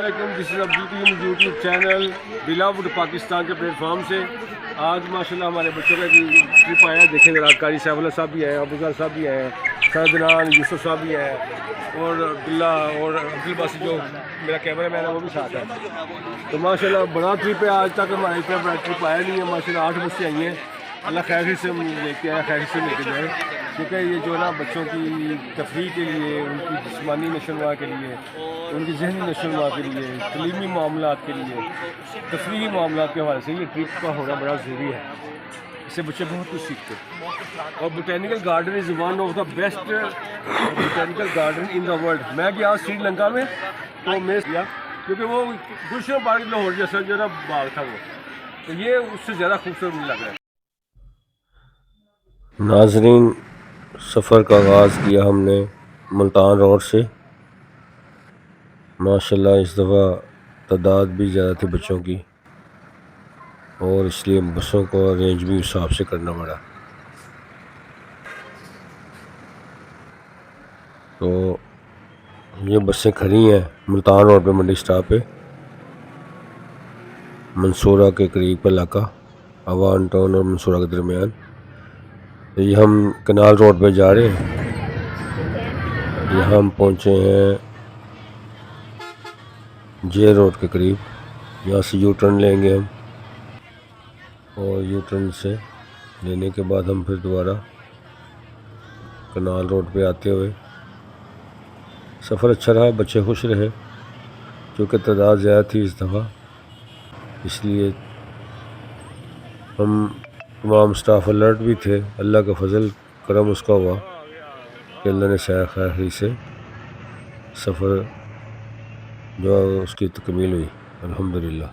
अस्सलामुअलैकुम, this is Abdul YouTube channel बिलावुड पाकिस्तान के प्लेटफॉर्म से। आज माशाल्लाह हमारे बच्चों का ट्रिप आया है। देखें जरा, कारी साहब साहब भी हैं, अबूजर साहब भी हैं, सरदनान यूसुफ साहब भी हैं और अब्दुल्ला और अब्दुल बासी जो मेरा कैमरा मैन है वो भी साथ है। तो माशाल्लाह बड़ा ट्रिप है। आज तक हमारा इतना बड़ा ट्रिप आया नहीं है। माशाल्लाह 8 बच्चे आई हैं। अल्लाह खैर से लेके आया, खैर से लेके जाए, क्योंकि ये जो है ना बच्चों की तफरीह के लिए, उनकी जिस्मानी नशोनुमा के लिए, उनकी जहनी नशोनुमा के लिए, तलीमी मामलात के लिए, तफरीही मामलात के हवाले से ये ट्रिप का होना बड़ा ज़रूरी है। इससे बच्चे बहुत कुछ सीखते हैं। और botanical garden is one of the best botanical garden in the world. मैं गया श्रीलंका में तो मैं गया, क्योंकि वो गुलशन पार्क लाहौर जैसा जो ना बाग था वो, तो ये उससे ज़्यादा खूबसूरत मुझे लग रहा है। नाजरीन, सफ़र का आगाज़ किया हमने मुल्तान रोड से। माशाल्लाह इस दफ़ा तादाद भी ज़्यादा थी बच्चों की, और इसलिए बसों को अरेंज भी उस हिसाब से करना पड़ा। तो ये बसें खड़ी हैं मुल्तान रोड पे, मंडी स्टॉप पे, मंसूरा के करीब का इलाका, अवान टाउन और मंसूरा के दरमियान। तो ये हम कनाल रोड पे जा रहे हैं। यहाँ हम पहुँचे हैं जे रोड के करीब। यहाँ से यू टर्न लेंगे हम, और यू टर्न से लेने के बाद हम फिर दोबारा कनाल रोड पे आते हुए। सफ़र अच्छा रहा, बच्चे खुश रहे, क्योंकि तादाद ज़्यादा थी इस दफ़ा, इसलिए हम तमाम स्टाफ अलर्ट भी थे। अल्लाह का फजल करम उसका हुआ कि अल्लाह ने खैर से सफ़र जो है उसकी तकमील हुई, अल्हम्दुलिल्लाह।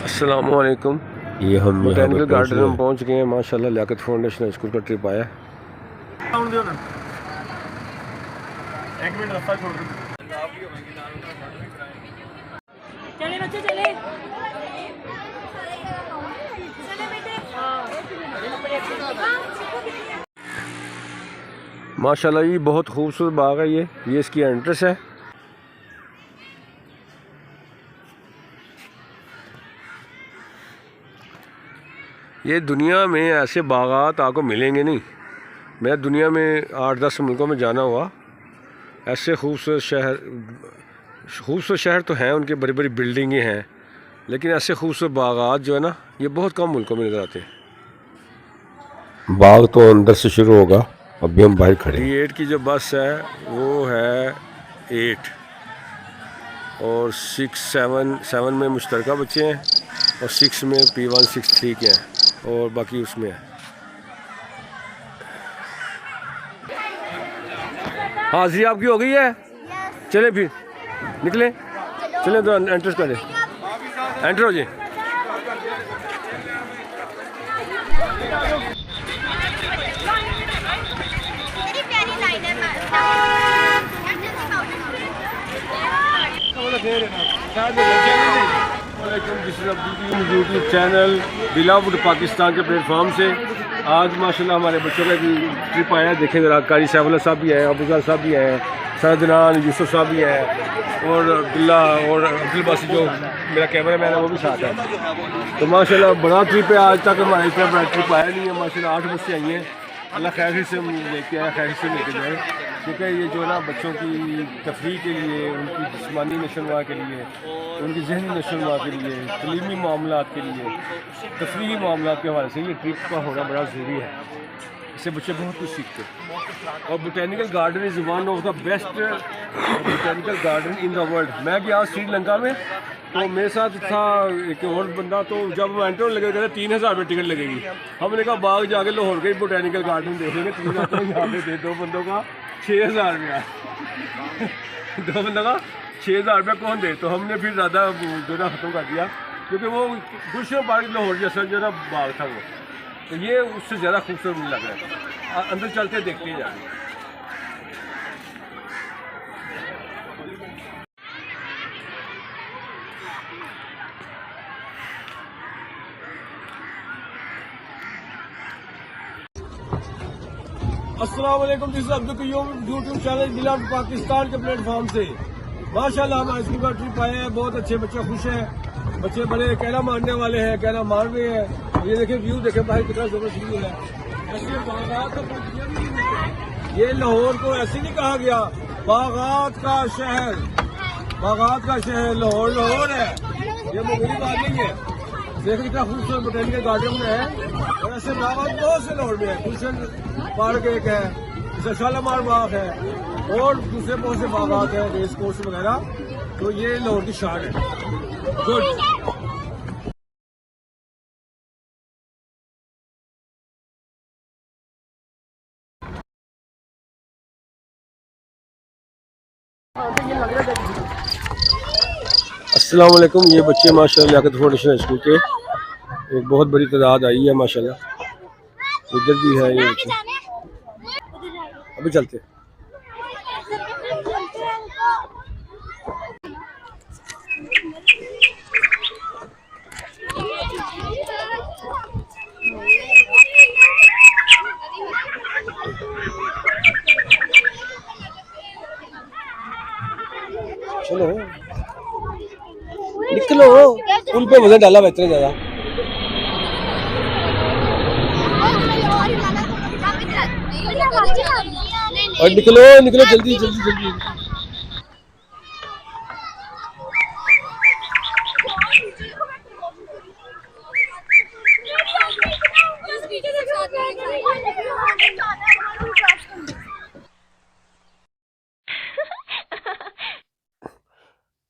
अस्सलामुअलैकुम। ये हम बोटेनिकल गार्डन में पहुंच गए हैं। माशाल्लाह लियाकत फाउंडेशन स्कूल का ट्रिप आया। एक मिनट रास्ता छोड़ दो। चले बच्चे चले। माशाल्लाह ये बहुत खूबसूरत बाग है। ये इसकी एंट्रेंस है। ये दुनिया में ऐसे बागात आपको मिलेंगे नहीं। मैं दुनिया में 8-10 मुल्कों में जाना हुआ, ऐसे खूबसूरत शहर तो हैं, उनकी बड़ी बड़ी बिल्डिंगें हैं, लेकिन ऐसे खूबसूरत बागात जो है ना, ये बहुत कम मुल्कों में नज़र आते हैं। बाग तो अंदर से शुरू होगा, अभी हम बाहर खड़े हैं। D8 की जो बस है वो है 8 और 6-7 में मुश्तरका बच्चे हैं, और 6 में P163 के हैं, और बाकी उसमें है। हाजिरी आपकी हो गई है। चले फिर निकले, चले तो एंटर करें, एंटर हो जाए। यूट्यूब चैनल बिलावुड पाकिस्तान के प्लेटफॉर्म से। आज माशाल्लाह हमारे बच्चों का ट्रिप आया है। देखें जरा, कारी साहब भी हैं, अबूजर साहब भी हैं, सरदनान यूसुफ साहब भी हैं और अब्दुल्ला और अब्दुल बासी जो मेरा कैमरा मैन है वो भी साथ है। तो माशाल्लाह बड़ा ट्रिप है। आज तक हमारा इतना बड़ा ट्रिप आया नहीं है। माशाल्लाह 8 बच्चे आई हैं। अल्लाह खैर से लेके आया, खैर से लेके जाए, क्योंकि ये जो है ना बच्चों की तफरीह के लिए, उनकी जिस्मानी नशोनुमा के लिए, उनकी जहनी नशोनुमा के लिए, तलीमी मामलात के लिए, तफरीही मामलात के हवाले से ये ट्रिप का होना बड़ा ज़रूरी है। इससे बच्चे बहुत कुछ सीखते हैं। और botanical garden is one of the best botanical garden in the world. मैं गया श्रीलंका में तो मेरे साथ था एक और बंदा, तो जब एंटर लगे कहते 3000 रुपये टिकट लगेगी। हमने कहा बाग जाके लाहौर के बोटेनिकल गार्डन देखेंगे। 3000 यहाँ पे दे, 2 बंदों का 6000 रुपया 2 बंदों का 6000 रुपये कौन दे। तो हमने फिर ज़्यादा जो ना ख़त्म कर दिया, क्योंकि वो गुलशन पार्क लाहौर जैसा जो ना बाग था वो, तो ये उससे ज़्यादा खूबसूरत मुझे लग रहा है। अंदर चलते देखते ही जा रहे हैं। अस्सलाम वालेकुम, this is Abdul Qayyum, YouTube channel beloved Pakistan के प्लेटफॉर्म से। माशाल्लाह हम हाई स्कूल का ट्रिप आए हैं, बहुत अच्छे बच्चे खुश हैं, बच्चे बड़े कहना मानने वाले हैं, कहना मान रहे हैं। ये देखें व्यू देखें बाहर कितना जबरदस्त व्यू है। ऐसे बागात का परिचय भी नहीं मिलता। ये लाहौर को ऐसे नहीं कहा गया, बागात का शहर, बागात का शहर लाहौर लाहौर है, ये मुगली बात नहीं है। देखो कितना खूबसूरत बोटेनिकल गार्डन में है, और ऐसे बागात बहुत से लाहौर में है। गुलशन पार्क एक है, जैसे शालामार बाग है, और दूसरे बहुत से बागात हैं, रेस कोर्स वगैरह। तो ये लाहौर की शान है। गुड। अस्सलाम वालेकुम, ये बच्चे माशाल्लाह लियाकत फाउंडेशन स्कूल के एक बहुत बड़ी तादाद आई है माशाल्लाह। इधर भी है ये बच्चे, अभी चलते हैं। चलो निकलो, पुल पे वजन डाला इतना ज्यादा। और निकलो निकलो जल्दी जल्दी जल्दी।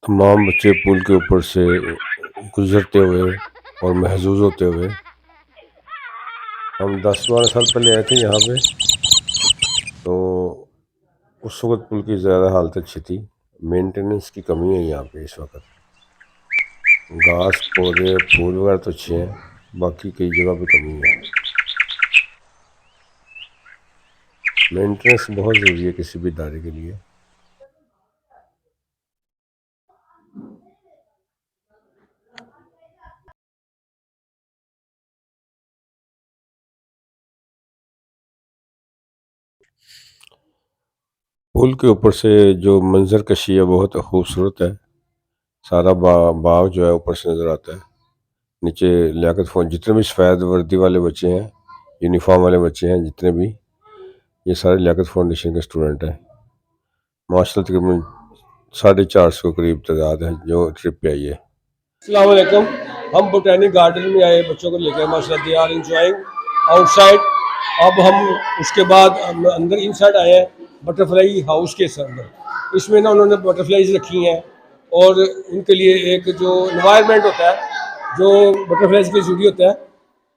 तमाम बच्चे पुल के ऊपर से गुजरते हुए और महजूज होते हुए, हम 10-12 साल पहले आए थे यहाँ पे, तो उस वक्त पुल की ज़्यादा हालत अच्छी थी। मेंटेनेंस की कमी है यहाँ पे इस वक्त। घास पौधे फूल वगैरह तो अच्छे हैं, बाकी कई जगह पे कमी है। मेंटेनेंस बहुत ज़रूरी है किसी भी इदारे के लिए। पुल के ऊपर से जो मंजर कशी है बहुत खूबसूरत है। सारा बाग जो है ऊपर से नज़र आता है। नीचे लियाकत फोन जितने भी सफ़ेद वर्दी वाले बच्चे हैं, यूनिफॉर्म वाले बच्चे हैं, जितने भी, ये सारे लियाकत फाउंडेशन के स्टूडेंट हैं। माशाल्लाह तकरीबन 450 के करीब तादाद है जो ट्रिप पे आई है। अस्सलाम वालेकुम, हम बोटेनिक गार्डन में आए बच्चों को लेकर, माशाल्लाह दे आर एंजॉयिंग आउटसाइड। अब हम उसके बाद अंदर इनसाइड आए हैं बटरफ्लाई हाउस के अंदर। इसमें ना उन्होंने बटरफ्लाईज रखी हैं, और उनके लिए एक जो इन्वायरमेंट होता है, जो बटरफ्लाईज के जरूरी होता है,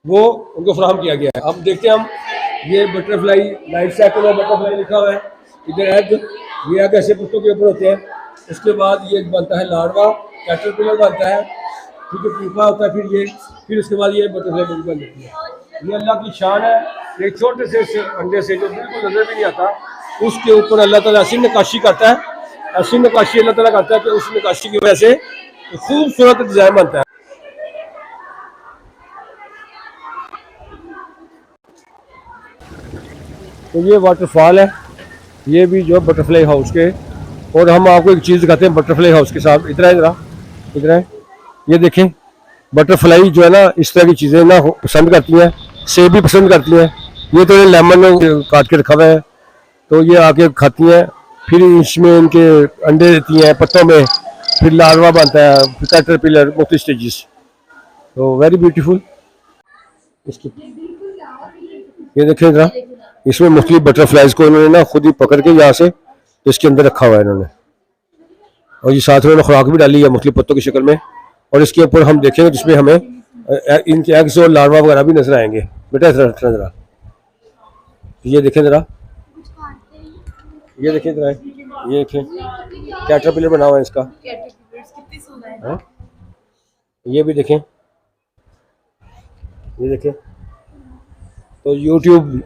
वो उनको फराहम किया गया है। अब देखते हैं हम, ये बटरफ्लाई लाइफ साइकिल और बटरफ्लाई लिखा हुआ है। इधर एग, ये एग ऐसे पत्तों के ऊपर होते हैं। उसके बाद ये बनता है लार्वा, कैटरपिलर बनता है, ठीक है, पीपा होता है, फिर उसके बाद ये बटरफ्लाई बन जाती है। ये अल्लाह की शान है। एक छोटे से अंडे से जो बिल्कुल नजर भी नहीं आता, उसके ऊपर अल्लाह ताला ऐसी नक्काशी करता है, ऐसी नक्काशी अल्लाह ताला करता है कि उस नक्काशी की वजह से खूबसूरत डिजाइन बनता है। तो ये वाटरफॉल है, ये भी जो बटरफ्लाई हाउस के। और हम आपको एक चीज़ दिखाते हैं बटरफ्लाई हाउस के साथ। इधर है, इधर है, ये देखें, बटरफ्लाई जो है ना इस तरह की चीज़ें ना पसंद करती हैं, सेब भी पसंद करती हैं। ये तो लेमन काट के रखा हुआ है, तो ये आके खाती हैं, फिर इसमें इनके अंडे देती हैं पत्तों में, फिर लार्वा बनता है, फिर कैटरपिलर, मुख्तलिफ स्टेजेस। तो वेरी ब्यूटीफुल। इसकी ये देखें जरा, इसमें मुख्तलिफ बटरफ्लाइज को इन्होंने ना खुद ही पकड़ के यहाँ से इसके अंदर रखा हुआ है इन्होंने, और ये साथ में उन्होंने खुराक भी डाली है मुख्तलिफ पत्तों की शक्ल में। और इसके ऊपर हम देखेंगे जिसमें हमें इनके एग्स और लार्वा वगैरह भी नजर आएंगे। बेटा जरा ये देखें जरा, ये देखें जरा, ये देखें कैटरपिलर बना हुआ है इसका। हाँ? ये भी देखें, ये देखें। तो YouTube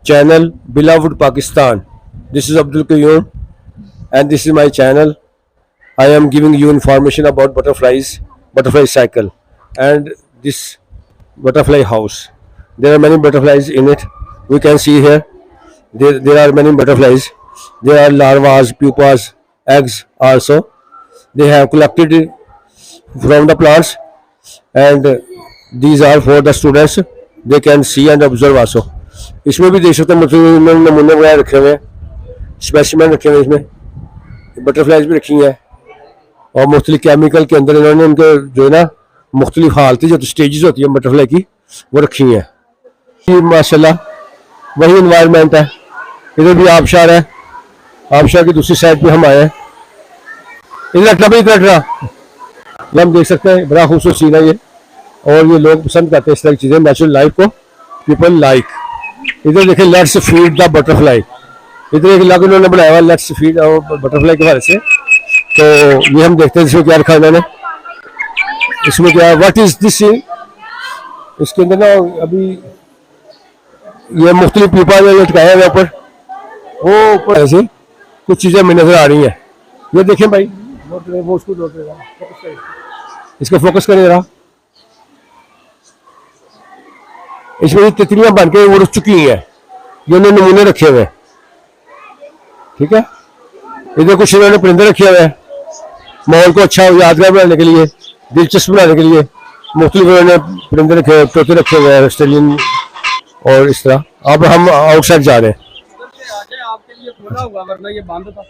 channel beloved Pakistan, this is Abdul Qayyum and this is my channel. I am giving you information about butterflies, butterfly cycle, and this butterfly house. There are many butterflies in it. We can see here, there are many butterflies. There are larvas, pupas, eggs also. They have collected from the plants, and these are for the students. They can see and observe also. इसमें भी देख सकते हैं मतलब नमूने वगैरह रखे हुए हैं, स्पेसिमेन रखे हुए हैं, इसमें बटरफ्लाइज भी रखी हैं और मुख्तलिफ केमिकल के अंदर इन्होंने उनके जो है ना मुख्तलिफ हालतें जो स्टेजेस होती हैं बटरफ्लाई की वो रखी हैं। ये माशाल्लाह वही इन्वायरमेंट है। इधर भी आबशार है, आबशार की दूसरी साइड पे हम आए हैं। इधर अटला भाई, इधर अटला हम देख सकते हैं, बड़ा खूबसूरत सीन है ये और ये लोग पसंद करते हैं इस तरह की चीज़ें। नेचुरल लाइफ को पीपल लाइक। इधर देखें लेट्स फीड द बटरफ्लाई, इधर एक अलग उन्होंने बनाया हुआ लेट्स फीड बटरफ्लाई के बारे से। तो ये हम देखते हैं इसमें क्या रखा उन्होंने, इसमें क्या व्हाट इज दिस सीन। इसके अंदर ना अभी ये मुख्तलिफ पीपा लटकाया हुआ ऊपर, वो ऊपर ऐसे कुछ चीज़ें हमें नजर आ रही हैं। ये देखें भाई, वो उसको इसका फोकस करें जरा। इसमें तितलियां बन के उड़ चुकी हैं, ये उन्होंने नमूने रखे हुए हैं, ठीक है। इधर कुछ इन्होंने परिंदे रखे हुए हैं माहौल को अच्छा यादगार बनाने के लिए, दिलचस्प बनाने के लिए। मुख्तलिफ उन्होंने परिंदे रखे हुए, तोते रखे हुए हैं, ऑस्ट्रेलियन और इस तरह। अब हम आउटसाइड जा रहे हैं आपके लिए खोला हुआ, वरना ये बंद था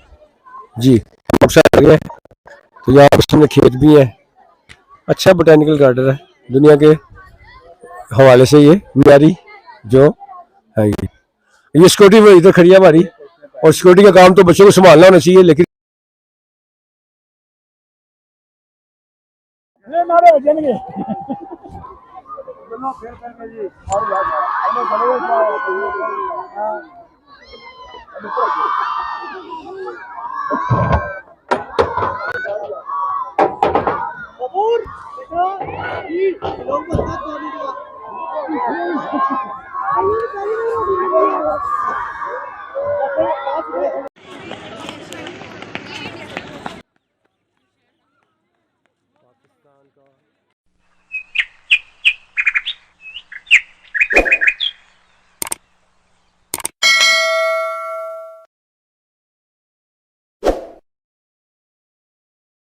जी। आउटसाइड आ गए तो यहाँ पर सामने खेत भी है, अच्छा बोटेनिकल गार्डन है दुनिया के हवाले से। ये मियारी जो है ये सिक्योरिटी इधर खड़ी है हमारी, और सिक्योरिटी का काम तो बच्चों को संभालना होना चाहिए, लेकिन